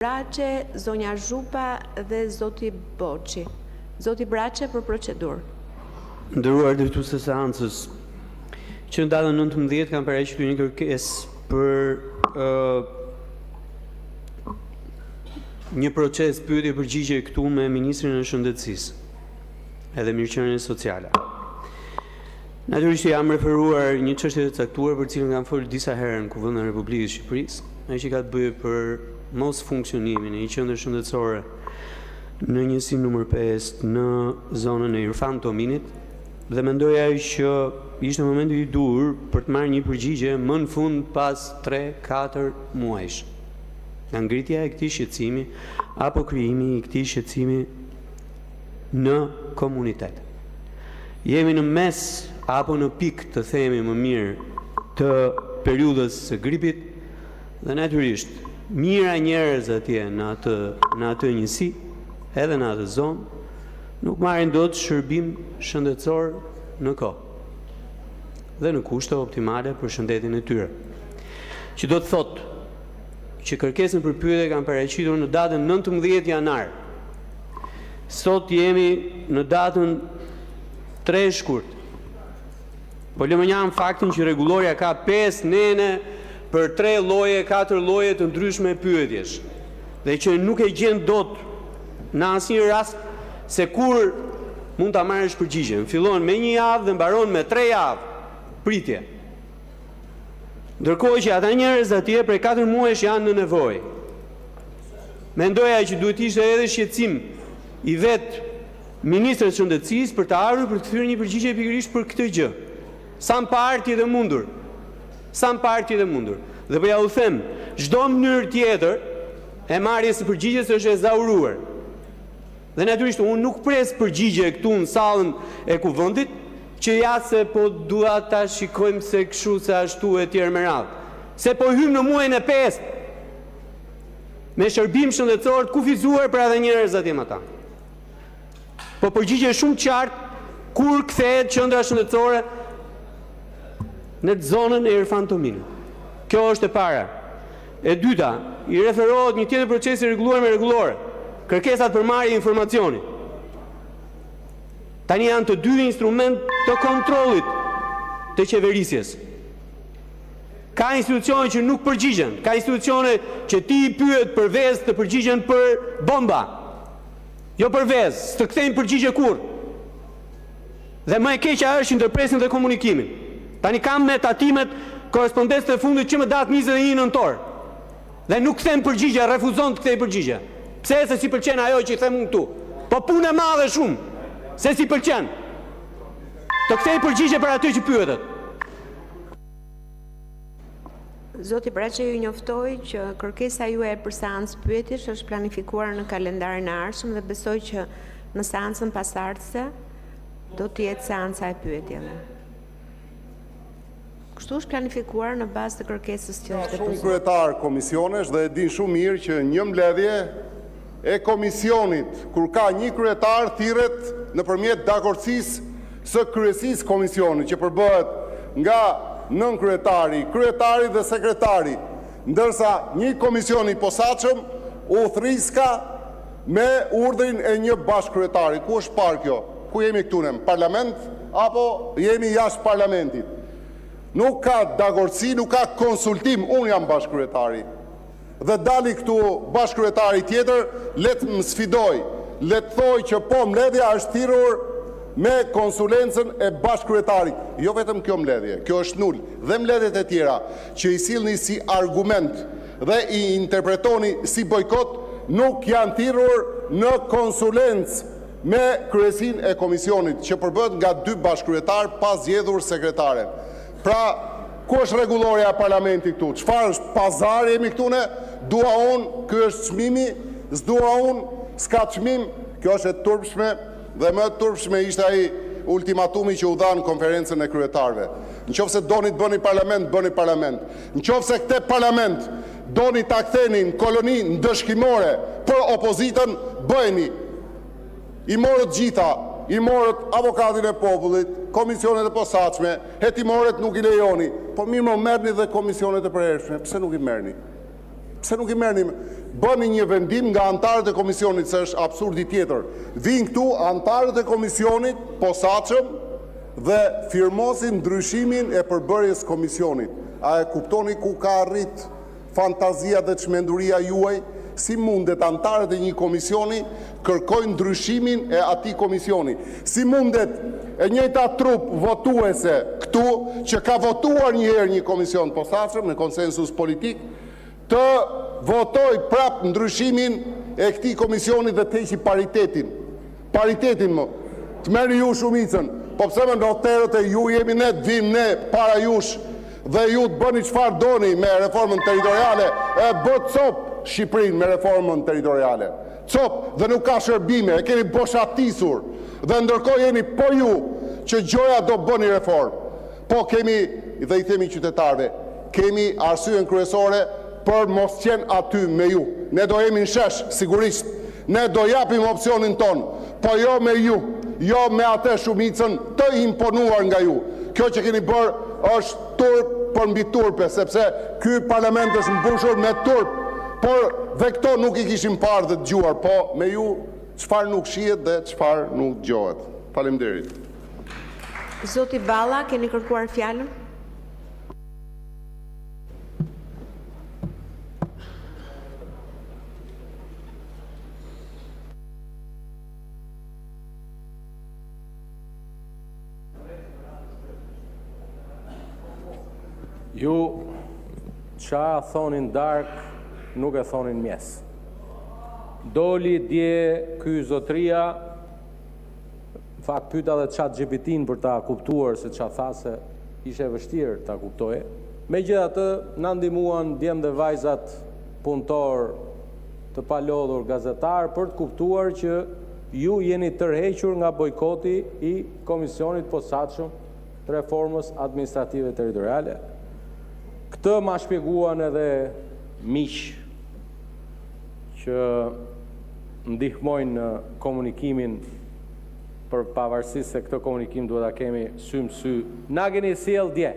Braçe, zonja Zhupa dhe zoti Boçi. Zoti Braçe për procedurë. Nderuar drejtues të seancës, që në datën 19 kam paraqitur një kërkesë për një proces pyetje përgjigje këtu me Ministrin e Shëndetësisë edhe Mirëqenies Sociale. Natyrisht jam referuar një çështje të caktuar për cilën kam folur disa herë në Kuvendin e Republikës së Shqipërisë, ajo që ka të bëjë për mos funksionimin e një qendre shëndetësore në njësinë numër 5 në zonën e Irfan Tominit dhe mendoja që ishte momenti i dur për të marrë një përgjigje më në fund pas 3-4 muajsh. Nga ngritja e këtij shqetësimi apo krijimi i këtij shqetësimi në komunitet. Jemi në mes apo në pikë të themi më mirë të periudhës së gripit dhe natyrisht mira njerëz atje në atë njësi, edhe në atë zonë, nuk marrin dot shërbim shëndetësor në kohë dhe në kushte optimale për shëndetin e tyre. Që do të thotë që kërkesën për pyetje kanë paraqitur në datën 19 janar. Sot jemi në datën 3 shkurt. Po lëmë njëmë faktin që rregulloria ka 5 nene për 3 lloje, 4 lloje të ndryshme pyetjesh. Dhe që nuk e gjen dot në asnjë rast se kur mund ta marrësh përgjigjen. Fillon me 1 javë dhe mbaron me 3 javë. Pritje. Ndërkohë që ata njerëz atje prej 4 muajsh janë në nevojë. Mendoja që duhet ishte edhe shqetësim i vet Ministrit të Shëndetësisë për të ardhur për të thyer një përgjigje pikërisht për këtë gjë. Sa më parti dhe mundur. Dhe po ja u them, çdo mënyrë tjetër e marrjes së përgjigjes është e zauruar. Dhe natyrisht unë nuk pres përgjigje këtu në sallën e Kuvendit, që ja se po dua ta shikojmë se kështu se ashtu e tjerë me radhë. Se po hym në muajin e 5 me shërbim shëndetësor të kufizuar për edhe njerëz atje më ta. Po përgjigje shumë qartë kur kthehet qendra shëndetësore në zonën e Irfan Tominit. Kjo është e para. E dyta, i referohet një tjetër procesi rregulluar me rregullore, kërkesat për marrje informacioni. Tani janë të dy instrument të kontrollit të qeverisjes. Ka institucione që nuk përgjigjen, ka institucione që ti i pyet për vezë të përgjigjen për bomba. Jo për vezë, s'të kthejnë përgjigje kur. Dhe më e keqja është ndërpresin dhe komunikimin. Tani kam me tatimet korespondencë të fundit që më datë 21 nëntor. Dhe nuk kthem përgjigje, refuzon të kthej përgjigje. Pse se si pëlqen ajo që i them unë këtu? Po punë e madhe shumë. Se si pëlqen. Të kthej përgjigje për aty që pyetet. Zoti Braçe, ju njoftoj që kërkesa juaj për seancë pyetjesh është planifikuar në kalendarin e ardhshëm dhe besoj që në seancën pasardhëse do të jetë seanca e pyetjeve. Kështu është planifikuar në bazë të kërkesës që është depozuar. Shumë kryetar komisionesh dhe e din shumë mirë që një mbledhje e komisionit, kur ka një kryetar, thirret nëpërmjet dakordësisë së kryesisë komisionit, që përbëhet nga nën kryetari dhe sekretari, ndërsa një komision i posaçëm u thriska me urdhrin e një bashkëkryetari. Ku është parë kjo? Ku jemi këtu në parlament apo jemi jashtë parlamentit? Nuk ka dakordësi, nuk ka konsultim, unë jam bashkëkryetari. Dhe dali këtu bashkëkryetari tjetër, letë më sfidoj, letë thoj që po mbledhja është thirrur me konsulencën e bashkëkryetarit. Jo vetëm kjo mbledhje, kjo është nul. Dhe mbledhjet e tjera që i sillni si argument dhe i interpretoni si bojkot, nuk janë thirrur në konsulencë me kryesinë e komisionit, që përbëhet nga 2 bashkëkryetar pas zgjedhur sekretaren. Pra, ku është rregulloria e parlamentit këtu? Çfarë është pazar jemi këtu ne? Dua unë, ky është çmimi, s'dua unë, s'ka çmim. Kjo është e turpshme dhe më e turpshme ishte ai ultimatumi që u dha në konferencën e kryetarëve. Nëse doni të bëni parlament. Nëse këtë parlament doni ta ktheni në koloni ndëshkimore për opozitën, bëheni. I morët gjitha. I morët avokatin e popullit, komisionet e posaçme, hetimorët nuk i lejoni. Po mirë më merrni dhe komisionet e përhershme, pse nuk i merrni? Pse nuk I merrni? Bëni një vendim nga antarët e komisionit, se është absurdi tjetër. Vinë këtu antarët e komisionit posaçëm dhe firmosin ndryshimin e përbërjes komisionit. A e kuptoni ku ka arrit fantazia dhe çmenduria juaj? Si mundet antarët e një komisioni kërkojnë ndryshimin e atij komisioni? Si mundet e njëjta trup votuese këtu që ka votuar një herë një komision posaçëm në konsensus politik të votoj prap ndryshimin e këtij komisioni dhe të heqi paritetin. Paritetin më. Të merri ju shumicën. Po pse më noterët e ju jemi ne, të vim ne para jush dhe ju të bëni çfarë doni me reformën territoriale, e bët cop Shqipërinë me reformën territoriale. Cop dhe nuk ka shërbime, e keni boshatisur. Dhe ndërkohë jeni po ju që gjoja do bëni reformë. Po kemi, dhe I themi qytetarëve, kemi arsyen kryesore për mos qenë aty me ju. Ne do jemi në shesh, sigurisht. Ne do japim opsionin ton, po jo me ju, jo me atë shumicën të imponuar nga ju. Kjo që keni bërë është turp për mbi turpe, sepse ky parlament është mbushur me turp, por dhe këto nuk I kishim parë dhe dëgjuar, po me ju çfarë nuk shihet dhe çfarë nuk dëgjohet. Faleminderit. Zoti Balla, keni kërkuar fjalën? Ju qa thonin dark, nuk e thonin mjes. Doli dje ky zotria, fakt pyeta dhe ChatGPT-n për ta kuptuar se qa tha se ishe vështirë ta kuptoje. Megjithatë, na ndihmuan djem dhe vajzat punëtor të palodhur gazetar për të kuptuar që ju jeni tërhequr nga bojkoti I Komisionit Posaçëm të Reformës Administrative Territoriale. Këtë ma shpjeguan edhe miq që ndihmojnë në komunikimin, për pavarësisht se këtë komunikim duhet ta kemi sy më sy. Na keni sjell dje.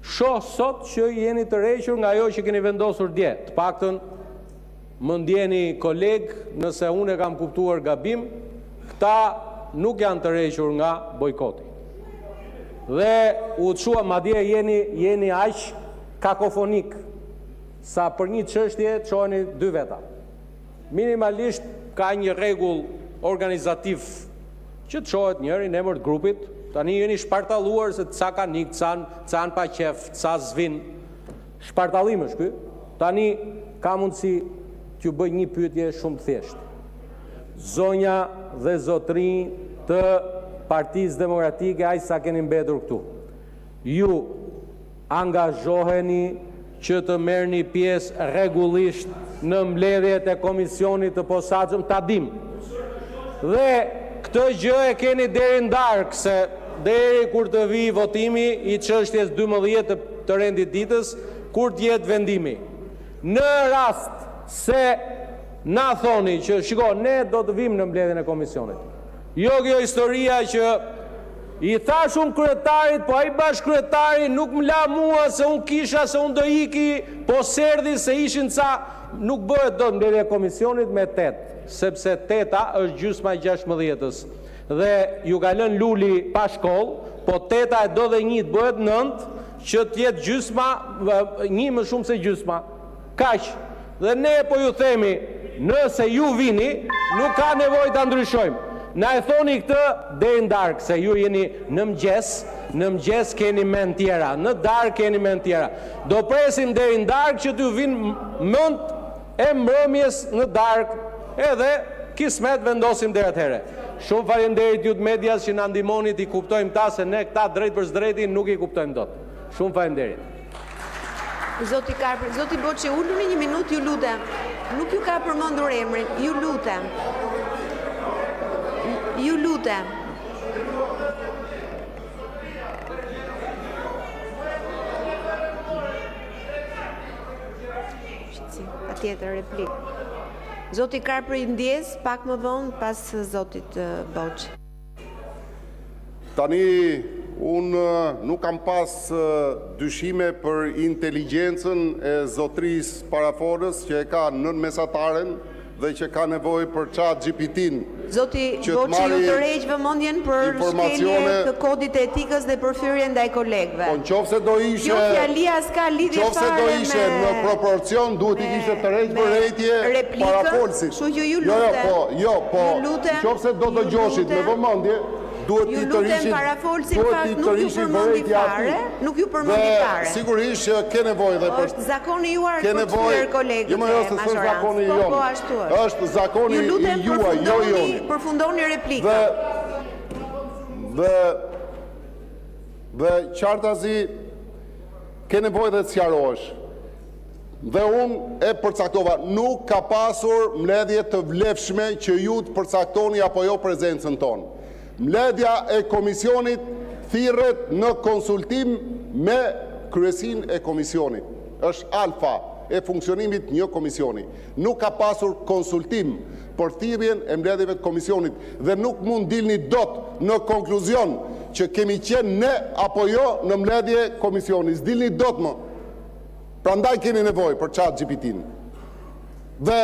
Shoh sot që jeni të rrequr nga ajo që keni vendosur dje. Të paktën më ndjeni koleg nëse unë e kam kuptuar gabim, këta nuk janë të rrequr nga bojkoti. Dhe u çua madje jeni aq kakofonik sa për një çështje çoheni dy veta. Minimalisht ka një rregull organizativ që çohet njëri në emër të grupit. Tani jeni shpartalluar se ca ka nik, ca pa qef, ca zvin. Shpartallim është ky. Tani ka mundësi t'ju bëj një pyetje shumë të thjeshtë. Zonja dhe zotrinj të Partisë Demokratike, aq sa keni mbetur këtu. Ju angazhoheni që të merrni pjesë rregullisht në mbledhjet e komisionit të posaçëm, ta dim. Dhe këtë gjë e keni deri ndarkë, se deri kur të vi votimi I çështjes 12 të rendit ditës, kur të jetë vendimi. Në rast se na thoni që shiko, ne do të vim në mbledhjen e komisionit. Jo kjo historia që I thash unë kryetarit, po ai bashkryetari nuk më la mua se unë kisha, se unë do iki, po serdhi se ishin ca, nuk bëhet do mbledhja e komisionit me 8, sepse 8-a është gjysma e 16-s. Dhe ju ka lënë Luli pa shkollë, po 8-a e do dhe 1 të bëhet 9, që të jetë gjysma, 1 më shumë se gjysma. Kaq. Dhe ne po ju themi, nëse ju vini, nuk ka nevojë ta ndryshojmë. Na e thoni këtë deri ndarkë, se ju jeni në mëngjes keni mend tjera, në darkë keni mend tjera. Do presim deri ndarkë që t'ju vinë mend e mbrëmjes në darkë, edhe kismet vendosim deri atëherë. Shumë faleminderit ju të medias që na ndihmoni t'i kuptojmë ta, se ne këta drejt për drejtin nuk I kuptojmë dot. Shumë faleminderit. Zoti Karpër, zoti Boçi, uluni një minutë, ju lutem. Nuk ju ka përmendur emrin, ju lutem. Ju lutem. Patjetër replik. Zoti Karpër I ndjes pak më vonë pas zotit Boçi. Tani Unë nuk kam pas dyshime për inteligjencën e zotrisë Parafonës që e ka nën mesataren dhe që ka nevojë për ChatGPT-n. Zoti që të Voçi ju marri tërheq vëmendjen për shkelje informacione të kodit të etikës dhe përfyrje ndaj kolegëve. Po nëse do ishe, Kjo fjalia s'ka lidhje nëse do fare ishe me në proporcion, duhet i kishte tërheq për rejtje replikën, parafolsit. kështu që ju lutem. Jo, po, Ju lutem, nëse do të ju gjoshit me lutem. vëmendje, duhet Ju ti lutem tërhiqit, parafolsi duhet fakt ti nuk ju tërhiqit përmendi vërejtja fare, aty. nuk ju përmendi fare. Dhe sigurisht që ke nevojë dhe për Është zakoni juar ke për të nevojë. fyer kolegët Jo, më e jo, se s'është majorancës. zakoni Po, jon. po, ashtu është. Është zakoni Ju i lutem juaj, jo joni. përfundoni replikën. Dhe qartazi ke nevojë dhe të sqarohesh. Dhe unë e përcaktova, nuk ka pasur mbledhje të vlefshme që ju të përcaktoni apo jo prezencën tonë. Mbledhja e komisionit thirret në konsultim me kryesin e komisionit. Është alfa e funksionimit një komisioni. Nuk ka pasur konsultim për thirrjen e mbledhjeve të komisionit dhe nuk mund dilni dot në konkluzion që kemi qenë ne apo jo në mbledhje komisioni. S'dilni dot më. Prandaj keni nevojë për ChatGPT-n. Dhe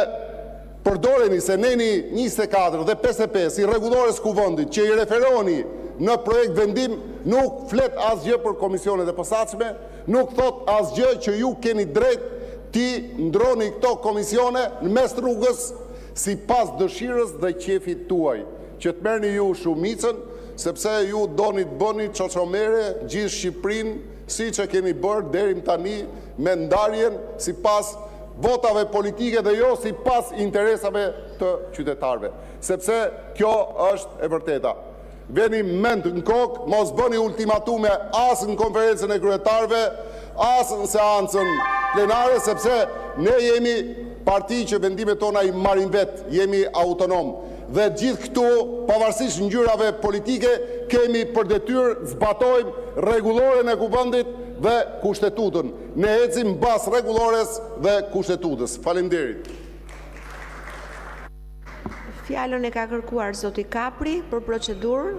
përdoreni se neni 24 dhe 55 i rregullores kuvendit që i referoni në projekt vendim nuk flet asgjë për komisionet e posaçme, nuk thot asgjë që ju keni drejt ti ndroni këto komisione në mes rrugës sipas dëshirës dhe qefit tuaj, që të merrni ju shumicën, sepse ju doni të bëni çoçomere gjithë Shqipërinë, siç e keni bërë deri tani me ndarjen sipas votave politike dhe jo sipas interesave të qytetarëve, sepse kjo është e vërteta. Veni mend në kokë, mos bëni ultimatume as në konferencën e kryetarëve, as në seancën plenare, sepse ne jemi parti që vendimet tona i marrin vetë, jemi autonom. Dhe gjithë këtu, pavarësisht ngjyrave politike, kemi për detyrë zbatojmë rregulloren e kuvendit dhe kushtetutën. Ne ecim mbas rregullores dhe kushtetutës. Faleminderit. Fjalën e ka kërkuar zoti Kapri për procedurë.